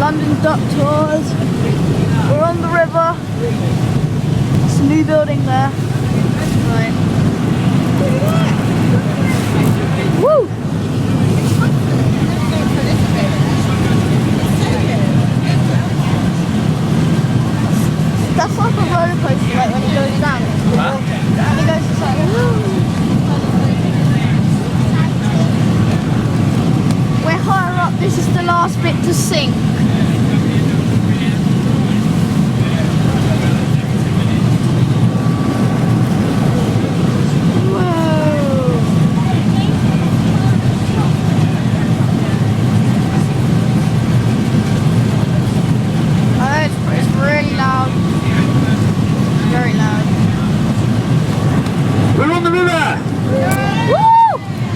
London Duck Tours. We're on the river. It's a new building there. Right. Woo! That's like a roller coaster, like when it goes down. Huh? And it goes just like, woo! We're higher up. This is the last bit to sink.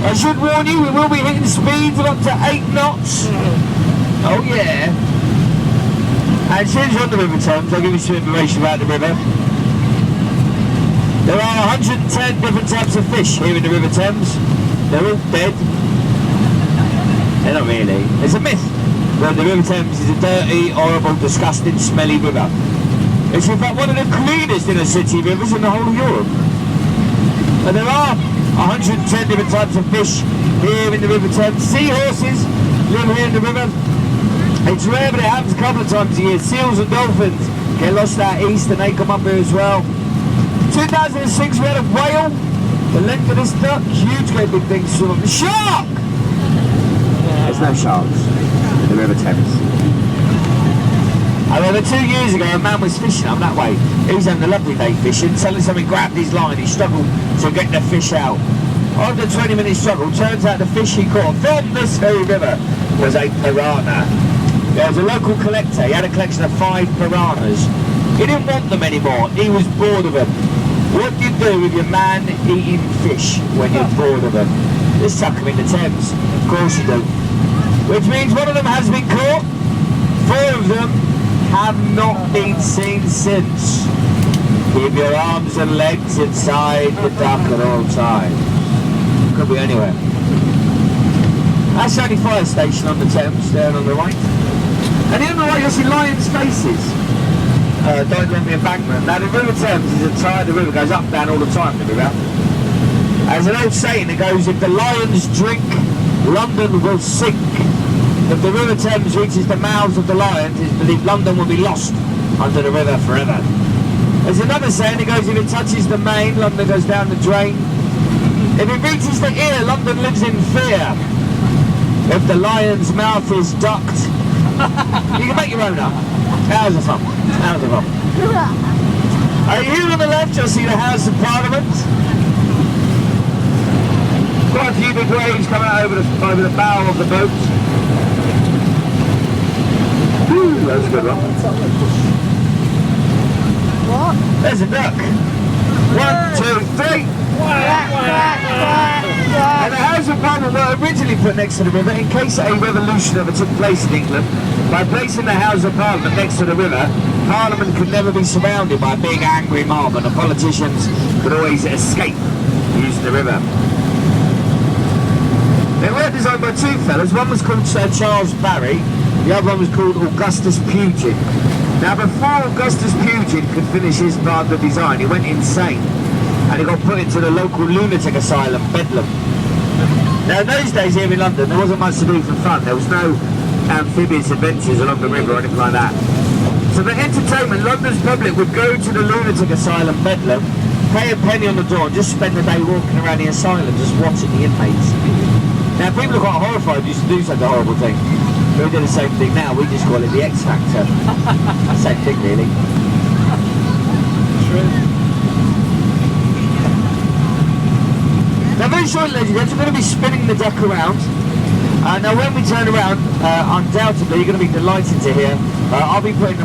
I should warn you, we will be hitting speeds of up to 8 knots. Oh yeah. And since you're on the River Thames, I'll give you some information about the river. There are 110 different types of fish here in the River Thames. They're all dead. They're not really. It's a myth that the River Thames is a dirty, horrible, disgusting, smelly river. It's in fact one of the cleanest inner city rivers in the whole of Europe. And there are 110 different types of fish here in the River Thames. Seahorses live here in the river. It's rare, but it happens a couple of times a year. Seals and dolphins get lost out east and they come up here as well. 2006 we had a whale. The length of this duck, huge, great big thing. A shark! There's no sharks in the River Thames. However, 2 years ago, a man was fishing up that way. He was having a lovely day fishing. Suddenly something grabbed his line. He struggled to get the fish out. After a 20-minute struggle, turns out the fish he caught from this very river was a piranha. There was a local collector. He had a collection of 5 piranhas. He didn't want them anymore. He was bored of them. What do you do with your man-eating fish when you're bored of them? Just tuck them in the Thames. Of course you do. Which means one of them has been caught. 4 of them have not been seen since. Keep your arms and legs inside the duck at all times. Could be anywhere. That's the only fire station on the Thames, there on the right. And on the right you'll see lions' faces. Don't run the embankment. Now the River Thames is a tide, the river goes up and down all the time, the river. There's an old saying that goes, if the lions drink, London will sink. If the River Thames reaches the mouths of the lions, it's believed London will be lost under the river forever. There's another saying that goes, if it touches the main, London goes down the drain. If it reaches the ear, London lives in fear. If the lion's mouth is ducked, you can make your own up. How's the fun? How's the fun? Here on the left, you'll see the House of Parliament. Quite a few big waves coming out over the bow of the boat. Whew, that was a good one. What? There's a duck. 1, 2, 3. And the House of Parliament were originally put next to the river in case a revolution ever took place in England. By placing the House of Parliament next to the river, Parliament could never be surrounded by a big angry mob and the politicians could always escape using the river. They were designed by 2 fellas. One was called Sir Charles Barry, the other one was called Augustus Pugin. Now before Augustus Pugin could finish his part of the design, he went insane and he got put into the local lunatic asylum, Bedlam. Now in those days here in London there wasn't much to do for fun. There was no amphibious adventures along the river or anything like that. So for entertainment, London's public would go to the lunatic asylum, Bedlam, pay a penny on the door and just spend the day walking around the asylum just watching the inmates. Now people are quite horrified used to do such a horrible thing. We do the same thing now, we just call it the X Factor. Same thing really. True. Now very shortly, ladies and gentlemen, we're going to be spinning the duck around. Now when we turn around, undoubtedly you're going to be delighted to hear, I'll be putting